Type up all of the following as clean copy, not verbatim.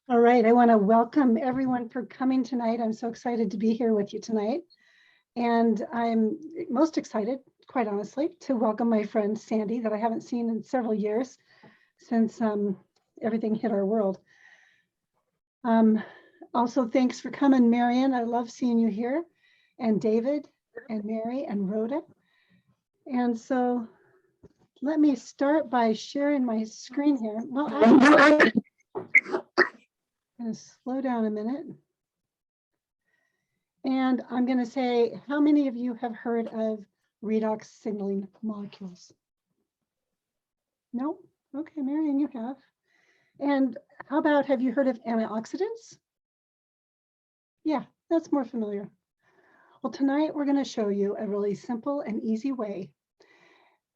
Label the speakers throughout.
Speaker 1: All right, I want to welcome everyone for coming tonight. I'm so excited to be here with you tonight. And I'm most excited, quite honestly, to welcome my friend Sandy that I haven't seen in several years since everything hit our world. Also, thanks for coming, Marion. I love seeing you here, and David, and Mary, and Rhoda. And so let me start by sharing my screen here. Well, I'm going to slow down a minute. And I'm going to say, how many of you have heard of redox signaling molecules? No? Okay, Marion, you have. And how about, have you heard of antioxidants? Yeah, that's more familiar. Well, tonight we're going to show you a really simple and easy way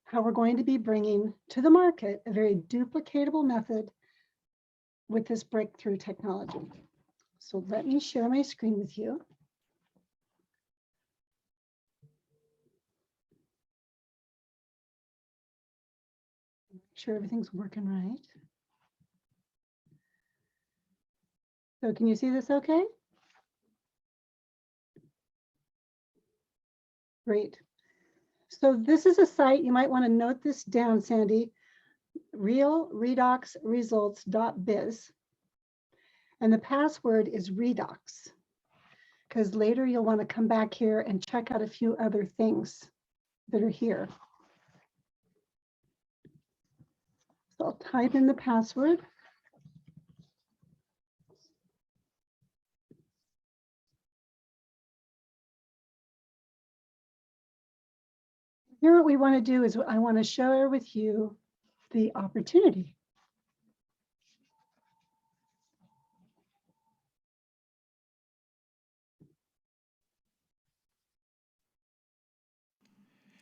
Speaker 1: how we're going to be bringing to the market a very duplicatable method with this breakthrough technology. So let me share my screen with you. Make sure everything's working right. So can you see this okay? Great. So this is a site, you might want to note this down, Sandy, realredoxresults.biz. And the password is redox, because later you'll want to come back here and check out a few other things that are here. So I'll type in the password. Here what we want to do is I want to share with you the opportunity.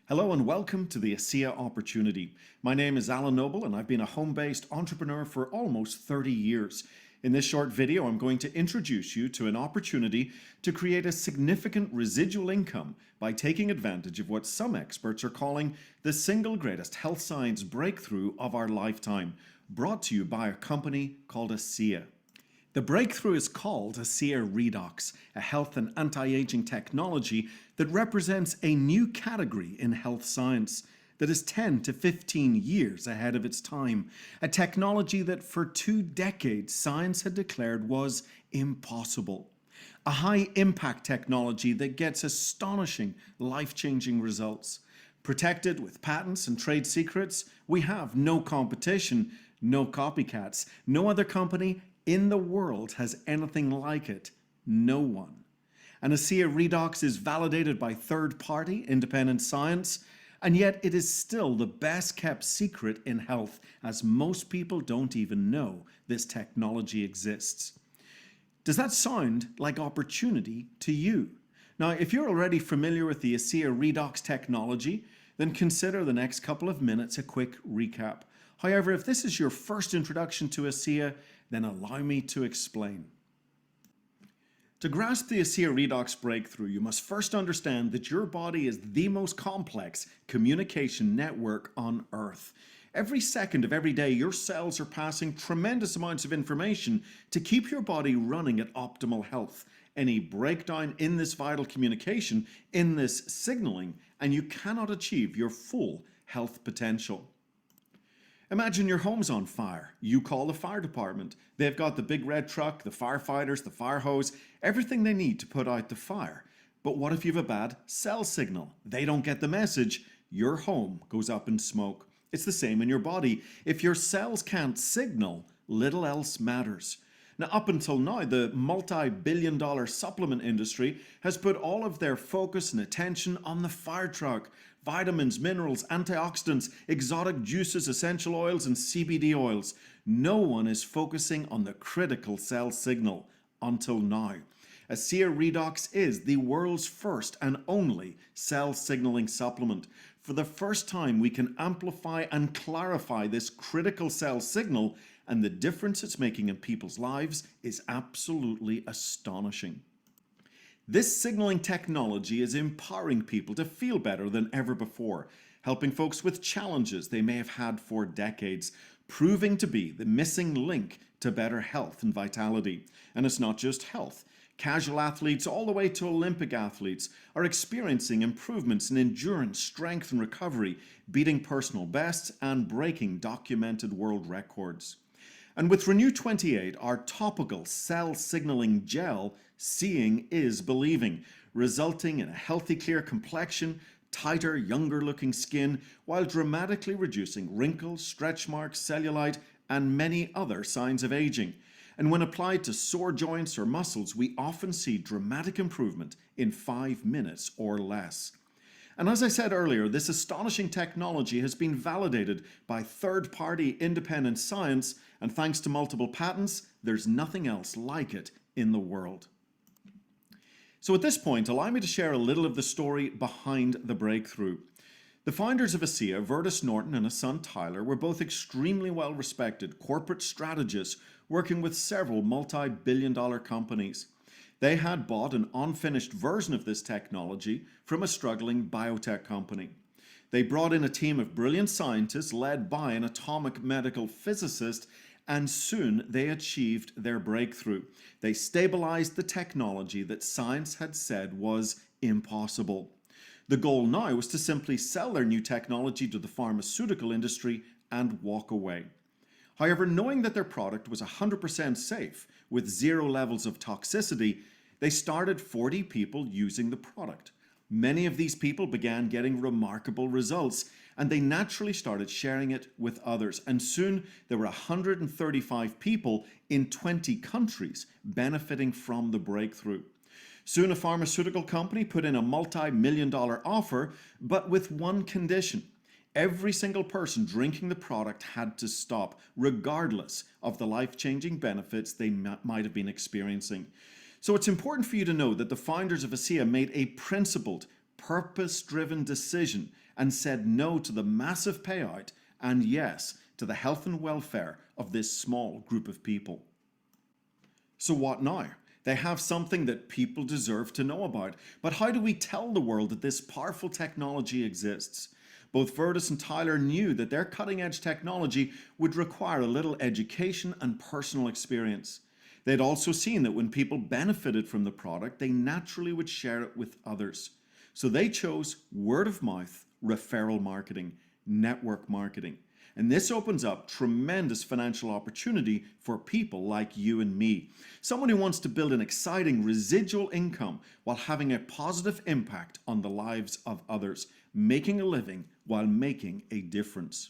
Speaker 2: Hello and welcome to the ASEA Opportunity. My name is Alan Noble and I've been a home-based entrepreneur for almost 30 years. In this short video, I'm going to introduce you to an opportunity to create a significant residual income by taking advantage of what some experts are calling the single greatest health science breakthrough of our lifetime, brought to you by a company called ASEA. The breakthrough is called Seer Redox, a health and anti-aging technology that represents a new category in health science that is 10 to 15 years ahead of its time, a technology that for 2 decades science had declared was impossible. A high-impact technology that gets astonishing, life-changing results. Protected with patents and trade secrets, we have no competition, no copycats, no other company in the world has anything like it. No one. And ASEA Redox is validated by third-party independent science, and yet it is still the best kept secret in health, as most people don't even know this technology exists. Does that sound like opportunity to you? Now, if you're already familiar with the ASEA Redox technology, then consider the next couple of minutes a quick recap. However, if this is your first introduction to ASEA, then allow me to explain. To grasp the ASEA Redox breakthrough, you must first understand that your body is the most complex communication network on Earth. Every second of every day, your cells are passing tremendous amounts of information to keep your body running at optimal health. Any breakdown in this vital communication, in this signaling, and you cannot achieve your full health potential. Imagine your home's on fire. You call the fire department. They've got the big red truck, the firefighters, the fire hose, everything they need to put out the fire. But what if you have a bad cell signal? They don't get the message. Your home goes up in smoke. It's the same in your body. If your cells can't signal, little else matters. Now, up until now, the multi-billion-dollar supplement industry has put all of their focus and attention on the fire truck. Vitamins, minerals, antioxidants, exotic juices, essential oils, and CBD oils. No one is focusing on the critical cell signal until now. ASEA Redox is the world's first and only cell signaling supplement. For the first time, we can amplify and clarify this critical cell signal, and the difference it's making in people's lives is absolutely astonishing. This signaling technology is empowering people to feel better than ever before, helping folks with challenges they may have had for decades, proving to be the missing link to better health and vitality. And it's not just health. Casual athletes all the way to Olympic athletes are experiencing improvements in endurance, strength and recovery, beating personal bests and breaking documented world records. And with Renew 28, our topical cell signaling gel, seeing is believing, resulting in a healthy, clear complexion, tighter, younger looking skin, while dramatically reducing wrinkles, stretch marks, cellulite, and many other signs of aging. And when applied to sore joints or muscles, we often see dramatic improvement in 5 minutes or less. And as I said earlier, this astonishing technology has been validated by third-party independent science, and thanks to multiple patents, there's nothing else like it in the world. So at this point, allow me to share a little of the story behind the breakthrough. The founders of ASEA, Vertus Norton and his son Tyler, were both extremely well-respected corporate strategists working with several multi-billion-dollar companies. They had bought an unfinished version of this technology from a struggling biotech company. They brought in a team of brilliant scientists led by an atomic medical physicist, and soon they achieved their breakthrough. They stabilized the technology that science had said was impossible. The goal now was to simply sell their new technology to the pharmaceutical industry and walk away. However, knowing that their product was 100% safe with 0 levels of toxicity, they started 40 people using the product. Many of these people began getting remarkable results, and they naturally started sharing it with others. And soon there were 135 people in 20 countries benefiting from the breakthrough. Soon a pharmaceutical company put in a multi-million-dollar offer, but with one condition. Every single person drinking the product had to stop, regardless of the life-changing benefits they might have been experiencing. So it's important for you to know that the founders of ASEA made a principled, purpose-driven decision and said no to the massive payout and yes to the health and welfare of this small group of people. So what now? They have something that people deserve to know about. But how do we tell the world that this powerful technology exists? Both Vertus and Tyler knew that their cutting-edge technology would require a little education and personal experience. They'd also seen that when people benefited from the product, they naturally would share it with others. So they chose word of mouth, referral marketing, network marketing. And this opens up tremendous financial opportunity for people like you and me. Someone who wants to build an exciting residual income while having a positive impact on the lives of others, making a living while making a difference.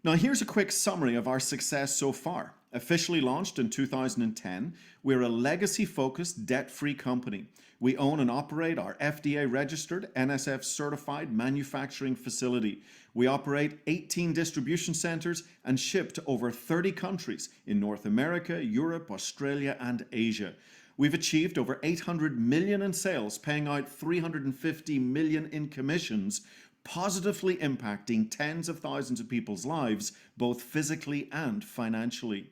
Speaker 2: Now here's a quick summary of our success so far. Officially launched in 2010, we're a legacy-focused, debt-free company. We own and operate our FDA-registered, NSF-certified manufacturing facility. We operate 18 distribution centers and ship to over 30 countries in North America, Europe, Australia, and Asia. We've achieved over 800 million in sales, paying out 350 million in commissions, positively impacting tens of thousands of people's lives, both physically and financially.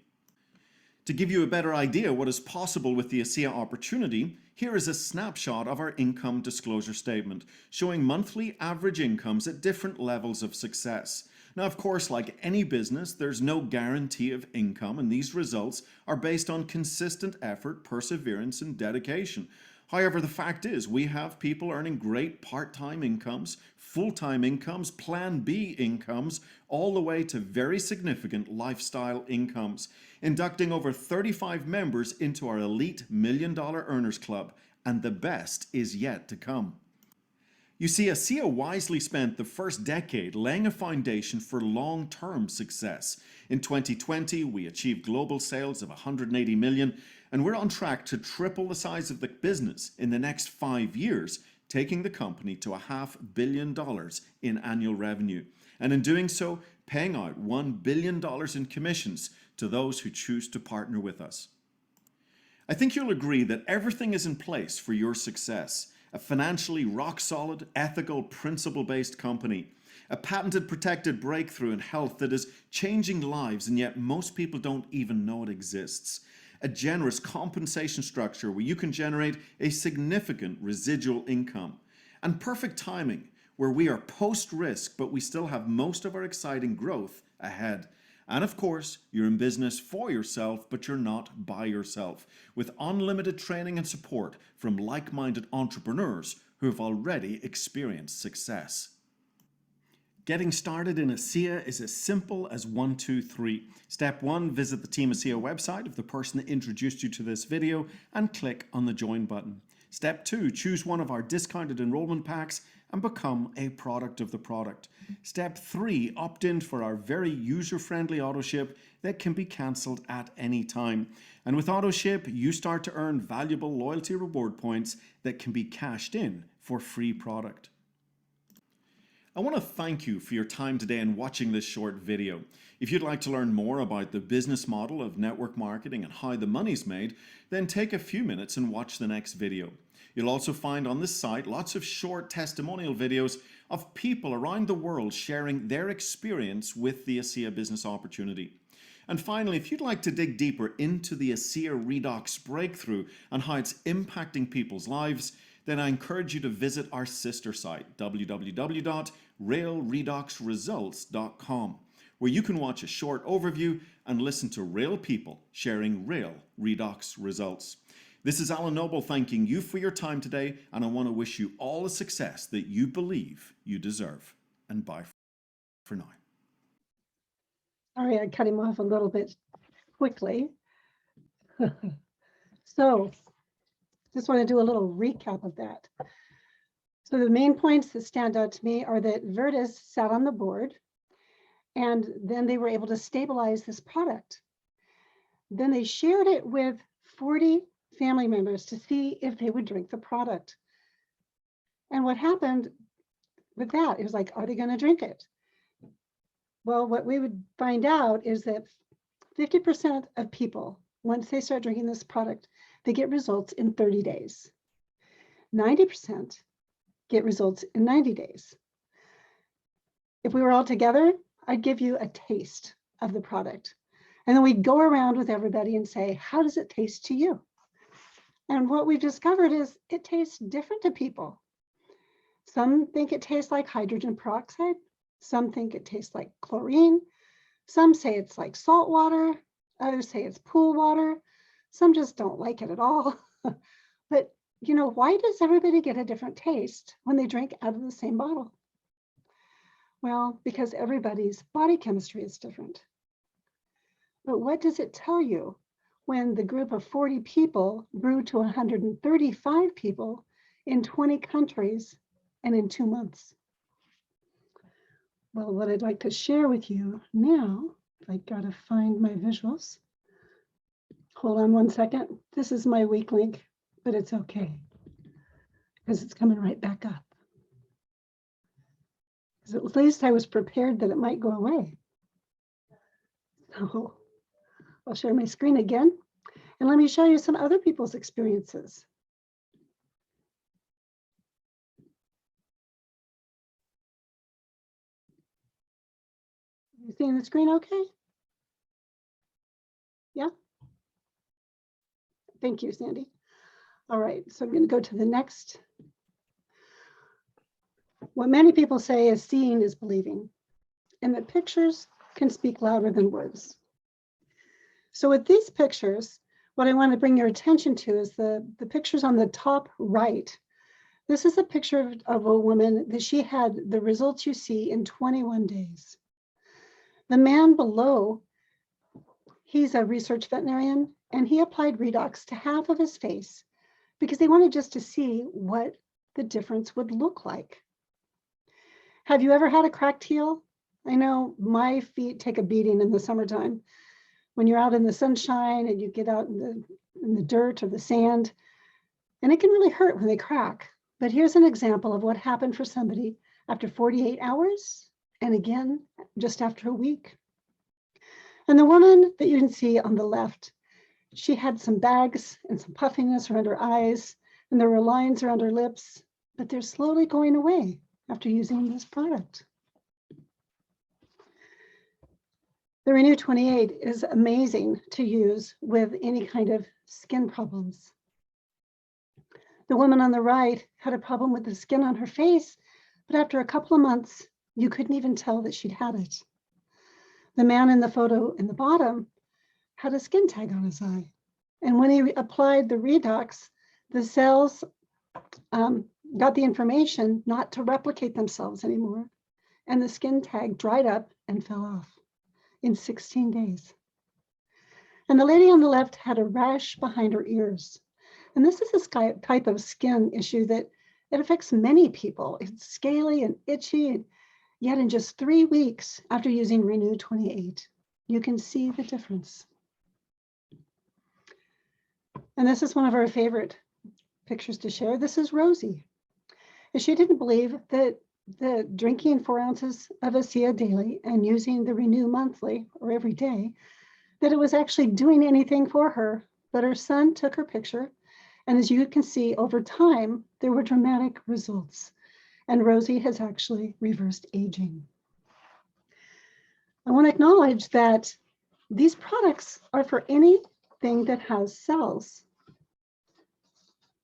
Speaker 2: To give you a better idea what is possible with the ASEA opportunity, here is a snapshot of our income disclosure statement, showing monthly average incomes at different levels of success. Now, of course, like any business, there's no guarantee of income, and these results are based on consistent effort, perseverance, and dedication. However, the fact is we have people earning great part-time incomes, full-time incomes, Plan B incomes, all the way to very significant lifestyle incomes, inducting over 35 members into our elite $1 Million Earners Club, and the best is yet to come. You see, ASEA wisely spent the first decade laying a foundation for long-term success. In 2020, we achieved global sales of 180 million, and we're on track to triple the size of the business in the next 5 years, taking the company to $500 million in annual revenue. And in doing so, paying out $1 billion in commissions to those who choose to partner with us. I think you'll agree that everything is in place for your success. A financially rock-solid, ethical, principle-based company. A patented protected breakthrough in health that is changing lives, and yet most people don't even know it exists. A generous compensation structure where you can generate a significant residual income. And perfect timing, where we are post-risk, but we still have most of our exciting growth ahead. And of course, you're in business for yourself, but you're not by yourself, with unlimited training and support from like-minded entrepreneurs who have already experienced success. Getting started in ASEA is as simple as 1, 2, 3. Step 1, visit the Team ASEA website of the person that introduced you to this video and click on the Join button. Step 2, choose one of our discounted enrollment packs and become a product of the product. Step 3, opt in for our very user-friendly autoship that can be cancelled at any time. And with autoship, you start to earn valuable loyalty reward points that can be cashed in for free product. I want to thank you for your time today and watching this short video. If you'd like to learn more about the business model of network marketing and how the money's made, then take a few minutes and watch the next video. You'll also find on this site lots of short testimonial videos of people around the world sharing their experience with the ASEA business opportunity. And finally, if you'd like to dig deeper into the ASEA Redox breakthrough and how it's impacting people's lives, then I encourage you to visit our sister site, www.railredoxresults.com, where you can watch a short overview and listen to real people sharing real redox results. This is Alan Noble thanking you for your time today, and I want to wish you all the success that you believe you deserve. And bye for now.
Speaker 1: Sorry, I cut him off a little bit quickly. So, just want to do a little recap of that. So the main points that stand out to me are that Virtus sat on the board, and then they were able to stabilize this product. Then they shared it with 40 family members to see if they would drink the product. And what happened with that, it was like, are they going to drink it? Well, what we would find out is that 50% of people, once they start drinking this product, they get results in 30 days. 90% get results in 90 days. If we were all together, I'd give you a taste of the product. And then we'd go around with everybody and say, how does it taste to you? And what we've discovered is it tastes different to people. Some think it tastes like hydrogen peroxide. Some think it tastes like chlorine. Some say it's like salt water. Others say it's pool water. Some just don't like it at all. But you know, why does everybody get a different taste when they drink out of the same bottle? Well, because everybody's body chemistry is different. But what does it tell you when the group of 40 people grew to 135 people in 20 countries and in 2 months? Well, what I'd like to share with you now, I gotta find my visuals. Hold on one second. This is my weak link, but it's okay because it's coming right back up. Because at least I was prepared that it might go away. So I'll share my screen again and let me show you some other people's experiences. You seeing the screen okay? Yeah? Thank you, Sandy. All right, so I'm going to go to the next. What many people say is seeing is believing, and that pictures can speak louder than words. So with these pictures, what I want to bring your attention to is the pictures on the top right. This is a picture of a woman that she had the results you see in 21 days. The man below, he's a research veterinarian, and he applied Redox to half of his face because they wanted just to see what the difference would look like. Have you ever had a cracked heel? I know my feet take a beating in the summertime. When you're out in the sunshine and you get out in the dirt or the sand, and it can really hurt when they crack. But here's an example of what happened for somebody after 48 hours, and again, just after a week. And the woman that you can see on the left, she had some bags and some puffiness around her eyes, and there were lines around her lips, but they're slowly going away after using this product. The Renew 28 is amazing to use with any kind of skin problems. The woman on the right had a problem with the skin on her face, but after a couple of months, you couldn't even tell that she'd had it. The man in the photo in the bottom had a skin tag on his eye. And when he applied the redox, the cells got the information not to replicate themselves anymore. And the skin tag dried up and fell off in 16 days. And the lady on the left had a rash behind her ears. And this is this type of skin issue that it affects many people. It's scaly and itchy, and yet in just 3 weeks after using Renew 28, you can see the difference. And this is one of our favorite pictures to share. This is Rosie. And she didn't believe that the drinking 4 ounces of ASEA daily and using the Renew monthly or every day, that it was actually doing anything for her. But her son took her picture. And as you can see, over time, there were dramatic results. And Rosie has actually reversed aging. I want to acknowledge that these products are for anything that has cells.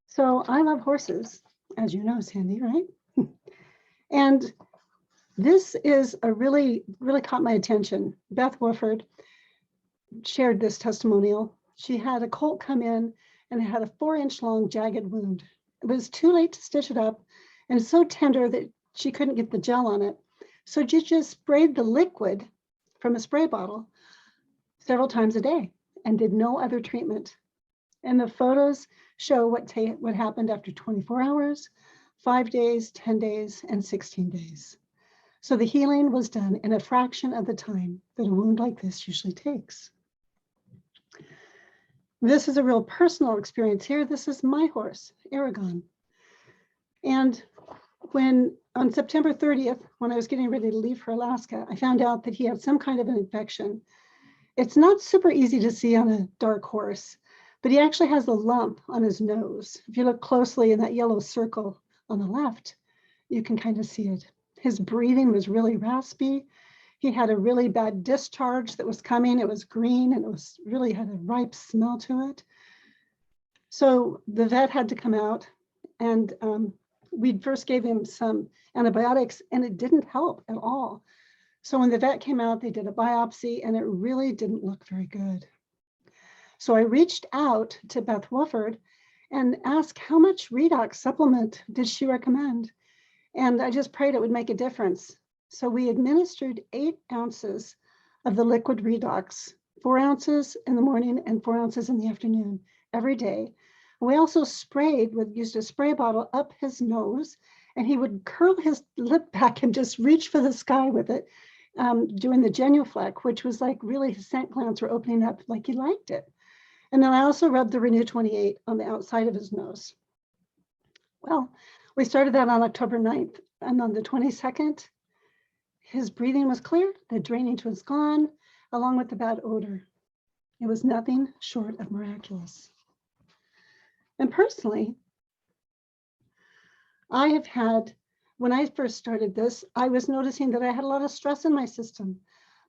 Speaker 1: So I love horses, as you know, Sandy, right? And this is a really caught my attention. Beth Wofford shared this testimonial. She had a colt come in and it had a 4-inch long jagged wound. It was too late to stitch it up and it's so tender that she couldn't get the gel on it. So she just sprayed the liquid from a spray bottle several times a day and did no other treatment. And the photos show what happened after 24 hours, 5 days, 10 days, and 16 days. So the healing was done in a fraction of the time that a wound like this usually takes. This is a real personal experience here. This is my horse, Aragon. And when on September 30th, when I was getting ready to leave for Alaska, I found out that he had some kind of an infection. It's not super easy to see on a dark horse, but he actually has a lump on his nose. If you look closely in that yellow circle on the left, you can kind of see it. His breathing was really raspy. He had a really bad discharge that was coming. It was green and it was really had a ripe smell to it. So the vet had to come out and we first gave him some antibiotics and it didn't help at all. So when the vet came out, they did a biopsy and it really didn't look very good. So I reached out to Beth Wofford and asked how much redox supplement did she recommend? And I just prayed it would make a difference. So we administered 8 ounces of the liquid redox, 4 ounces in the morning and 4 ounces in the afternoon every day. We also used a spray bottle up his nose, and he would curl his lip back and just reach for the sky with it, doing the genuflect, which was like really his scent glands were opening up like he liked it. And then I also rubbed the Renew 28 on the outside of his nose. Well, we started that on October 9th, and on the 22nd, his breathing was clear, the drainage was gone, along with the bad odor. It was nothing short of miraculous. And personally, I have had, when I first started this, I was noticing that I had a lot of stress in my system.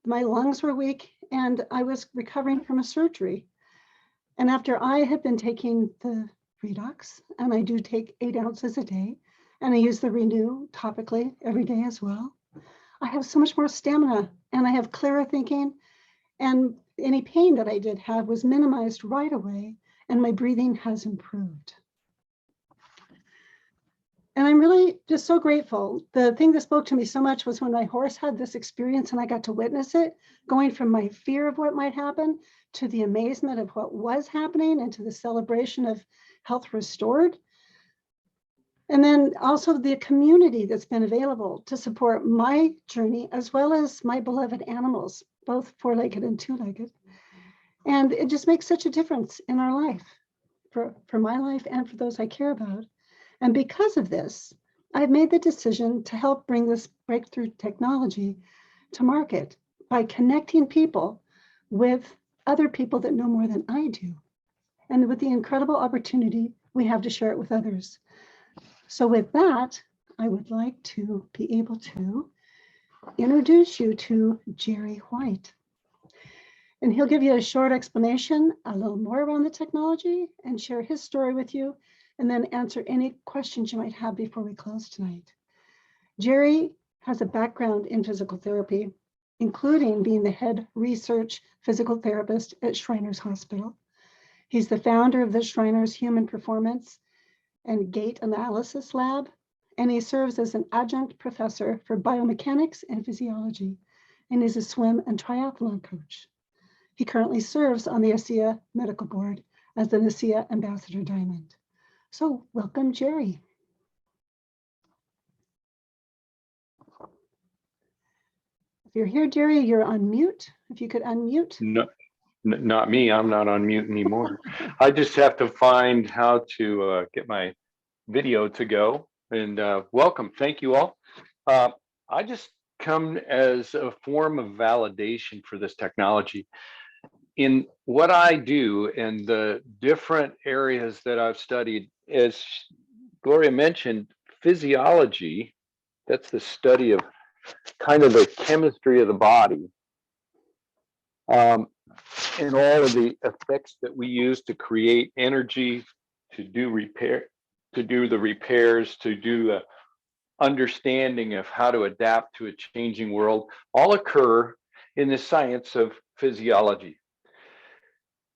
Speaker 1: My lungs were weak and I was recovering from a surgery. And after I had been taking the redox, and I do take 8 ounces a day, and I use the Renew topically every day as well, I have so much more stamina and I have clearer thinking, and any pain that I did have was minimized right away, and my breathing has improved. And I'm really just so grateful. The thing that spoke to me so much was when my horse had this experience and I got to witness it, going from my fear of what might happen to the amazement of what was happening and to the celebration of health restored. And then also the community that's been available to support my journey, as well as my beloved animals, both 4-legged and 2-legged. And it just makes such a difference in our life, for my life and for those I care about. And because of this, I've made the decision to help bring this breakthrough technology to market by connecting people with other people that know more than I do, and with the incredible opportunity we have to share it with others. So with that, I would like to be able to introduce you to Jerry White. And he'll give you a short explanation, a little more around the technology, and share his story with you, and then answer any questions you might have before we close tonight. Jerry has a background in physical therapy. including being the head research physical therapist at Shriners Hospital. He's the founder of the Shriners Human Performance and Gait Analysis LAB, and he serves as an adjunct professor for biomechanics and physiology, and is a swim and triathlon coach. He currently serves on the ASEA medical board as an ASEA Ambassador Diamond. So welcome, Jerry. If you're here, Jerry, you're on mute. If you could unmute.
Speaker 3: No, not me. I'm not on mute anymore. I just have to find how to get my video to go. And welcome. Thank you all. I just come as a form of validation for this technology. In what I do and the different areas that I've studied, as Gloria mentioned, physiology, that's the study of kind of the chemistry of the body. And all of the effects that we use to create energy, to do repair, to do the repairs, to do the understanding of how to adapt to a changing world, all occur in the science of physiology.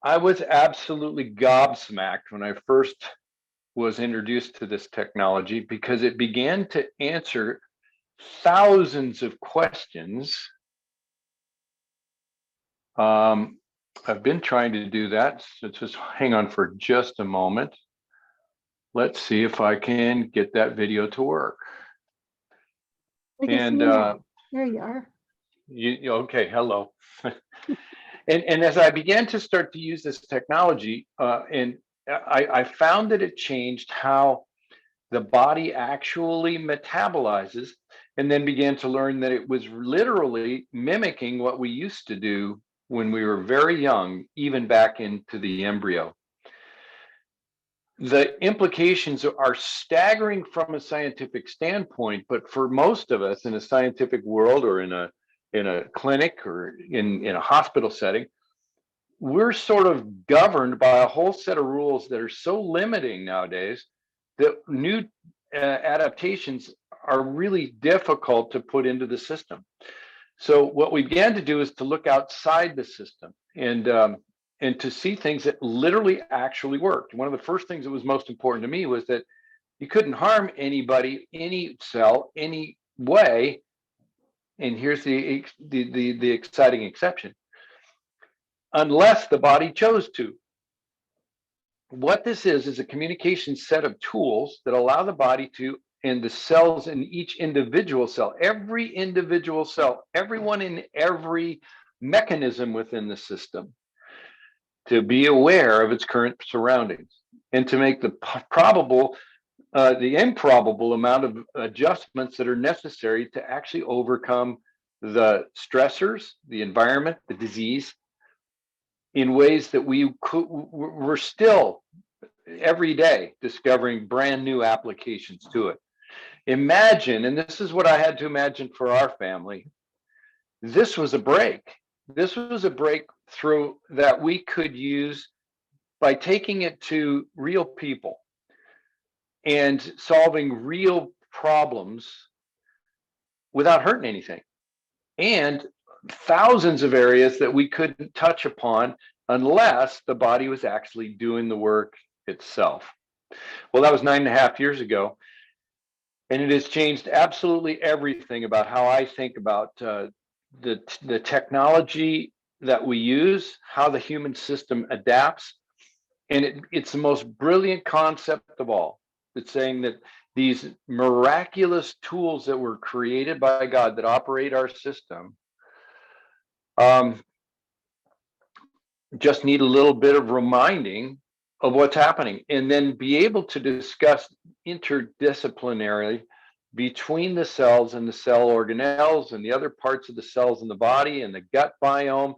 Speaker 3: I was absolutely gobsmacked when I first was introduced to this technology because it began to answer thousands of questions. I've been trying to do that, so just hang on for just a moment. Let's see if I can get that video to work. And
Speaker 1: there you are.
Speaker 3: Okay, hello. And as I began to start to use this technology, and I found that it changed how the body actually metabolizes, and then began to learn that it was literally mimicking what we used to do when we were very young, even back into the embryo. The implications are staggering from a scientific standpoint, but for most of us in a scientific world or in a clinic or in a hospital setting, we're sort of governed by a whole set of rules that are so limiting nowadays that new adaptations are really difficult to put into the system. So what we began to do is to look outside the system and to see things that literally actually worked. One of the first things that was most important to me was that you couldn't harm anybody, any cell, any way. And here's the exciting exception: unless the body chose to. What this is a communication set of tools that allow the body to, and the cells in each individual cell, every individual cell, everyone in every mechanism within the system, to be aware of its current surroundings and to make the improbable amount of adjustments that are necessary to actually overcome the stressors, the environment, the disease, in ways that we're still every day discovering brand new applications to it. Imagine, and this is what I had to imagine for our family, this was a break. This was a breakthrough that we could use by taking it to real people and solving real problems without hurting anything. And thousands of areas that we couldn't touch upon unless the body was actually doing the work itself. Well, that was 9.5 years ago. And it has changed absolutely everything about how I think about the technology that we use, how the human system adapts. And it's the most brilliant concept of all. It's saying that these miraculous tools that were created by God that operate our system just need a little bit of reminding of what's happening, and then be able to discuss interdisciplinarily between the cells and the cell organelles and the other parts of the cells in the body and the gut biome.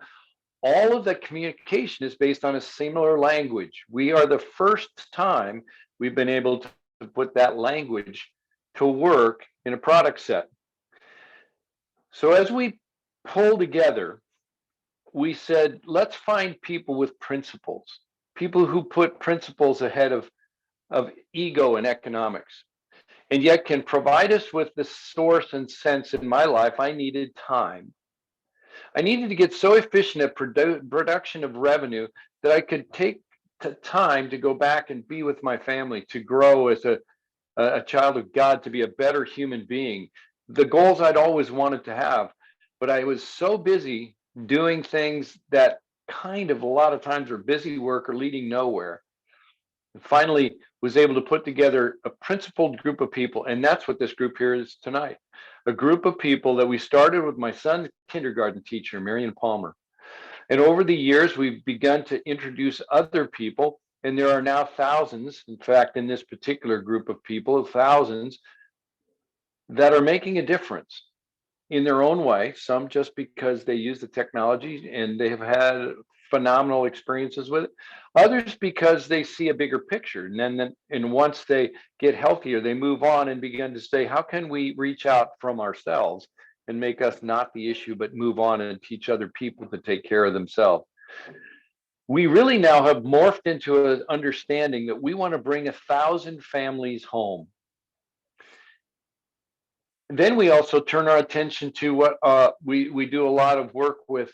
Speaker 3: All of the communication is based on a similar language. We are the first time we've been able to put that language to work in a product set. So as we pull together, we said, let's find people with principles, people who put principles ahead of ego and economics, and yet can provide us with the source and sense. In my life, I needed time. I needed to get so efficient at production of revenue that I could take time to go back and be with my family, to grow as a child of God, to be a better human being. The goals I'd always wanted to have, but I was so busy doing things that kind of a lot of times are busy work or leading nowhere. And finally was able to put together a principled group of people. And that's what this group here is tonight. A group of people that we started with my son's kindergarten teacher, Marion Palmer. And over the years, we've begun to introduce other people, and there are now thousands, in fact, in this particular group of people, thousands that are making a difference in their own way, some just because they use the technology and they have had phenomenal experiences with it, others because they see a bigger picture. And once they get healthier, they move on and begin to say, how can we reach out from ourselves and make us not the issue, but move on and teach other people to take care of themselves? We really now have morphed into an understanding that we want to bring 1,000 families home. Then we also turn our attention to what we do a lot of work with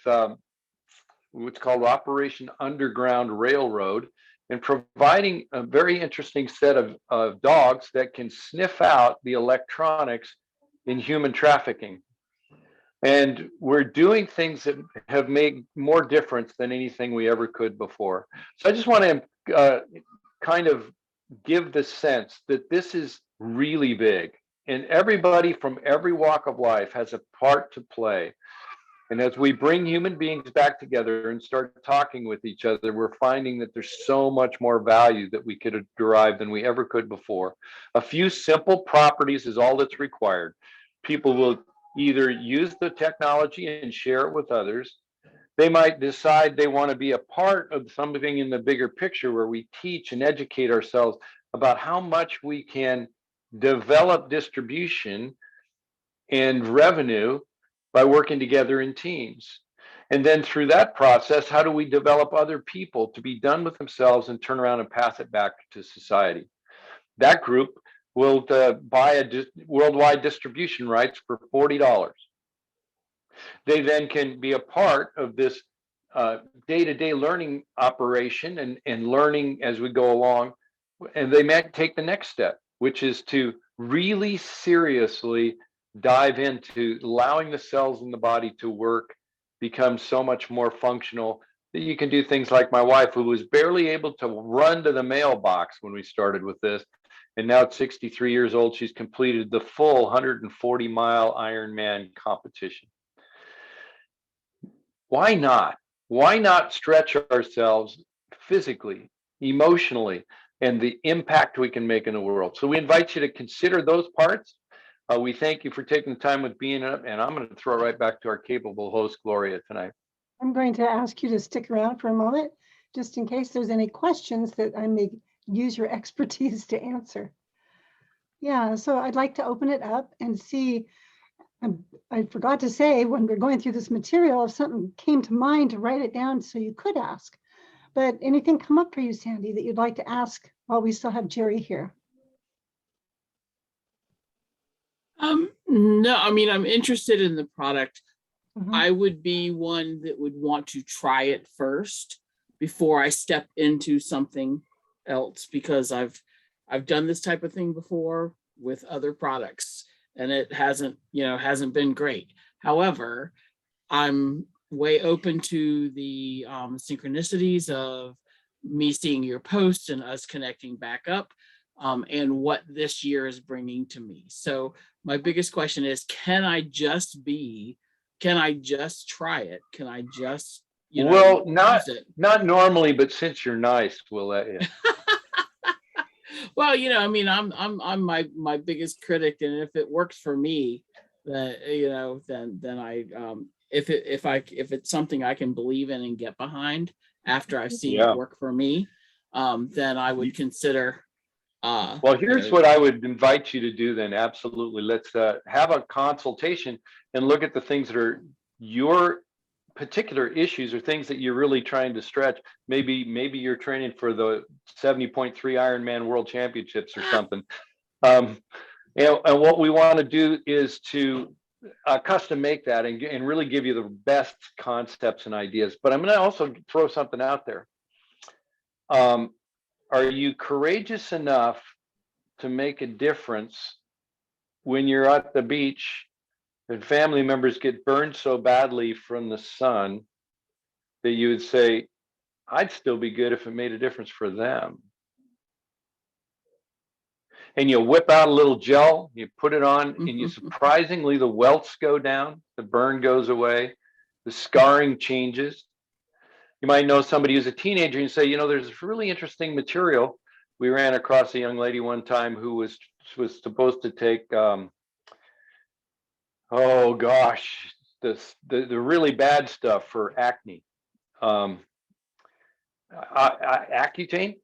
Speaker 3: what's called Operation Underground Railroad, and providing a very interesting set of dogs that can sniff out the electronics in human trafficking. And we're doing things that have made more difference than anything we ever could before. So I just want to kind of give the sense that this is really big. And everybody from every walk of life has a part to play. And as we bring human beings back together and start talking with each other, we're finding that there's so much more value that we could derive than we ever could before. A few simple properties is all that's required. People will either use the technology and share it with others. They might decide they want to be a part of something in the bigger picture where we teach and educate ourselves about how much we can develop distribution and revenue by working together in teams. And then through that process, how do we develop other people to be done with themselves and turn around and pass it back to society? That group will buy worldwide distribution rights for $40. They then can be a part of this day-to-day learning operation and learning as we go along. And they might take the next step, which is to really seriously dive into allowing the cells in the body to work, become so much more functional that you can do things like my wife, who was barely able to run to the mailbox when we started with this. And now at 63 years old, she's completed the full 140-mile Ironman competition. Why not? Why not stretch ourselves physically, emotionally, and the impact we can make in the world? So we invite you to consider those parts. We thank you for taking the time with being up, and I'm going to throw it right back to our capable host, Gloria, tonight.
Speaker 1: I'm going to ask you to stick around for a moment, just in case there's any questions that I may use your expertise to answer. Yeah, so I'd like to open it up and see. I forgot to say when we're going through this material, if something came to mind, to write it down so you could ask. But anything come up for you, Sandy, that you'd like to ask while we still have Jerry here?
Speaker 4: No, I mean, I'm interested in the product.
Speaker 1: Mhm.
Speaker 4: I would be one that would want to try it first before I step into something else, because I've done this type of thing before with other products and it hasn't been great. However, I'm way open to the synchronicities of me seeing your posts and us connecting back up, and what this year is bringing to me. So my biggest question is, can I just try it? Can I just,
Speaker 3: Well,
Speaker 4: use it?
Speaker 3: not normally, but since you're nice, we'll let you.
Speaker 4: Well, I mean, I'm my biggest critic, and if it works for me, then I if it's something I can believe in and get behind after I've seen it work for me, then I would consider.
Speaker 3: Well, here's what I would invite you to do then. Absolutely. Let's have a consultation and look at the things that are your particular issues or things that you're really trying to stretch. Maybe you're training for the 70.3 Ironman World Championships or something. And what we want to do is to custom make that and really give you the best concepts and ideas. But I'm going to also throw something out there. Are you courageous enough to make a difference when you're at the beach and family members get burned so badly from the sun that you would say, I'd still be good if it made a difference for them? And you whip out a little gel, you put it on, and you surprisingly, the welts go down, the burn goes away, the scarring changes. You might know somebody who's a teenager and say, you know, there's this really interesting material. We ran across a young lady one time who was supposed to take, oh gosh, the really bad stuff for acne, Accutane.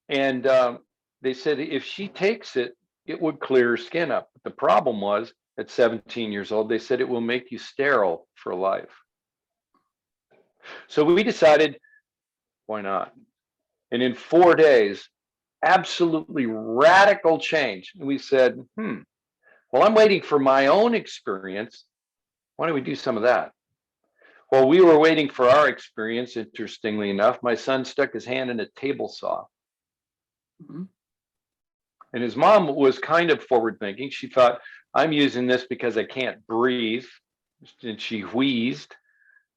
Speaker 3: And they said if she takes it, it would clear her skin up. But the problem was, at 17 years old, they said it will make you sterile for life. So we decided, why not? And in 4 days, absolutely radical change. And we said, well, I'm waiting for my own experience. Why don't we do some of that? While we were waiting for our experience, interestingly enough, my son stuck his hand in a table saw. And his mom was kind of forward thinking. She thought, I'm using this because I can't breathe. And she wheezed.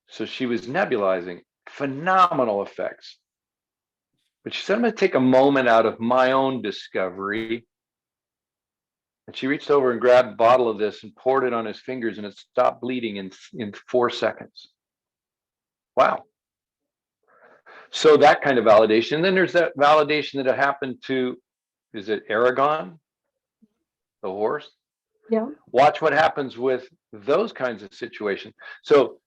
Speaker 3: So she was nebulizing. Phenomenal effects. But she said, I'm going to take a moment out of my own discovery. And she reached over and grabbed a bottle of this and poured it on his fingers, and it stopped bleeding in 4 seconds. Wow. So that kind of validation. And then there's that validation that happened to, is it Aragon, the horse?
Speaker 1: Yeah.
Speaker 3: Watch what happens with those kinds of situations. So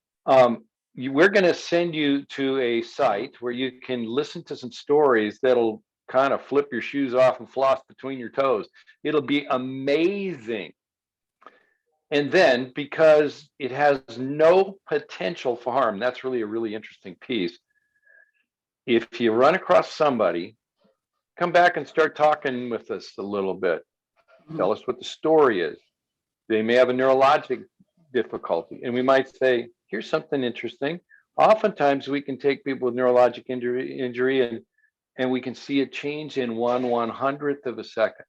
Speaker 3: we're going to send you to a site where you can listen to some stories that'll kind of flip your shoes off and floss between your toes. It'll be amazing. And then, because it has no potential for harm, that's really a really interesting piece. If you run across somebody, come back and start talking with us a little bit. Tell us what the story is. They may have a neurologic difficulty, and we might say, here's something interesting. Oftentimes we can take people with neurologic injury and we can see a change in 1/100th of a second.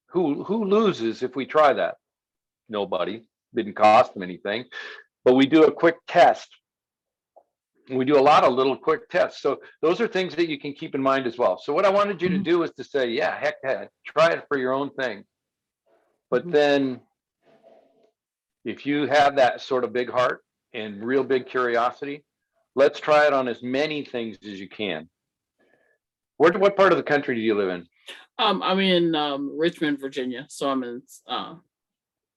Speaker 3: Who loses if we try that? Nobody. Didn't cost them anything. But we do a quick test. We do a lot of little quick tests. So those are things that you can keep in mind as well. So what I wanted you to do is to say, yeah, heck, try it for your own thing. But then if you have that sort of big heart and real big curiosity, let's try it on as many things as you can. What part of the country do you live in?
Speaker 4: I'm in Richmond, Virginia. So I'm in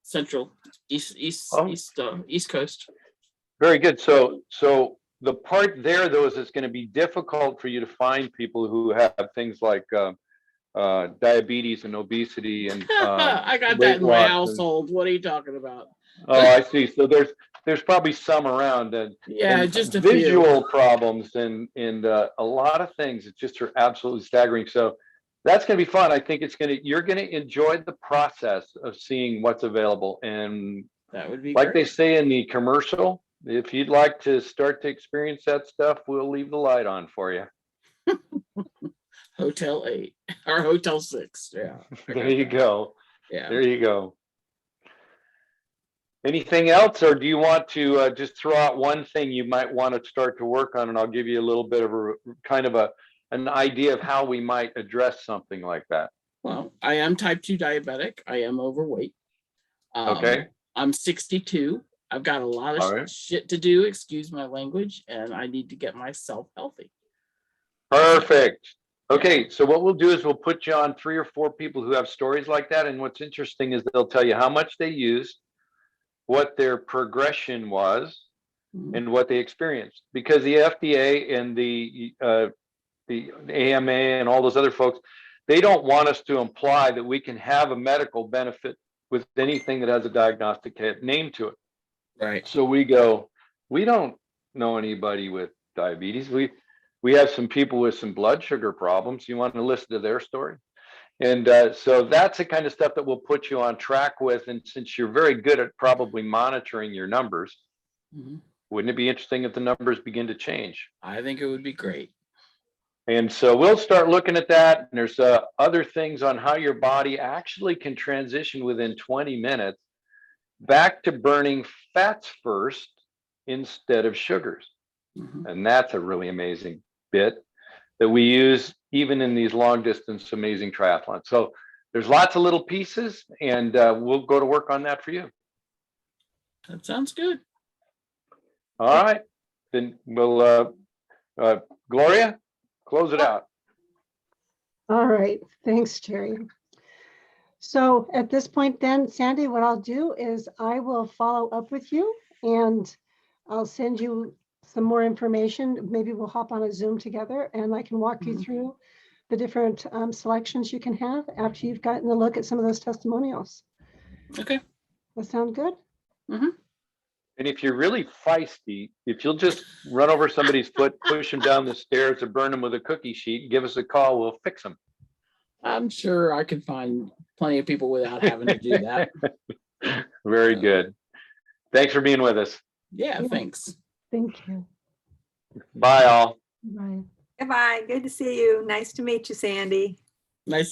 Speaker 4: central East Coast.
Speaker 3: Very good. So the part there, though, is it's going to be difficult for you to find people who have things like diabetes and obesity and
Speaker 4: I got that in my household. What are you talking about?
Speaker 3: Oh, I see. So there's probably some around, and
Speaker 4: just a
Speaker 3: visual
Speaker 4: few
Speaker 3: problems and a lot of things. It's just are absolutely staggering. So that's going to be fun. I think you're going to enjoy the process of seeing what's available. And
Speaker 4: that would be
Speaker 3: like
Speaker 4: great.
Speaker 3: they say in the commercial, if you'd like to start to experience that stuff, we'll leave the light on for you.
Speaker 4: Hotel 8 or Hotel 6. Yeah.
Speaker 3: There you go.
Speaker 4: Yeah.
Speaker 3: There you go. Anything else, or do you want to just throw out one thing you might want to start to work on, and I'll give you a little bit of an idea of how we might address something like that?
Speaker 4: Well, I am type 2 diabetic. I am overweight.
Speaker 3: Okay.
Speaker 4: I'm 62. I've got a lot of shit to do, excuse my language, and I need to get myself healthy.
Speaker 3: Perfect. Okay, so what we'll do is we'll put you on 3 or 4 people who have stories like that, and what's interesting is they'll tell you how much they used, what their progression was, and what they experienced. Because the FDA and the AMA and all those other folks, they don't want us to imply that we can have a medical benefit with anything that has a diagnostic name to it.
Speaker 4: Right.
Speaker 3: So we go, we don't know anybody with diabetes. We have some people with some blood sugar problems. You want to listen to their story? And so that's the kind of stuff that we'll put you on track with. And since you're very good at probably monitoring your numbers,
Speaker 4: Mhm.
Speaker 3: wouldn't it be interesting if the numbers begin to change?
Speaker 4: I think it would be great.
Speaker 3: And so we'll start looking at that. And there's other things on how your body actually can transition within 20 minutes back to burning fats first instead of sugars.
Speaker 4: Mhm.
Speaker 3: And that's a really amazing bit that we use even in these long distance amazing triathlons. So there's lots of little pieces, and we'll go to work on that for you.
Speaker 4: That sounds good.
Speaker 3: All right, then we'll Gloria, close it out.
Speaker 1: All right, thanks, Jerry. So at this point then, Sandy, what I'll do is I will follow up with you and I'll send you some more information. Maybe we'll hop on a Zoom together and I can walk you
Speaker 4: Mhm.
Speaker 1: through the different selections you can have after you've gotten a look at some of those testimonials.
Speaker 4: Okay.
Speaker 1: That sound good?
Speaker 3: And if you're really feisty, if you'll just run over somebody's foot, push them down the stairs, or burn them with a cookie sheet, give us a call. We'll fix them.
Speaker 4: I'm sure I can find plenty of people without having to do that.
Speaker 3: Very good. Thanks for being with us.
Speaker 4: Yeah,
Speaker 1: Yeah.
Speaker 4: thanks.
Speaker 1: Thank you.
Speaker 3: Bye, all.
Speaker 1: Bye.
Speaker 5: Goodbye. Good to see you. Nice to meet you, Sandy.
Speaker 4: Nice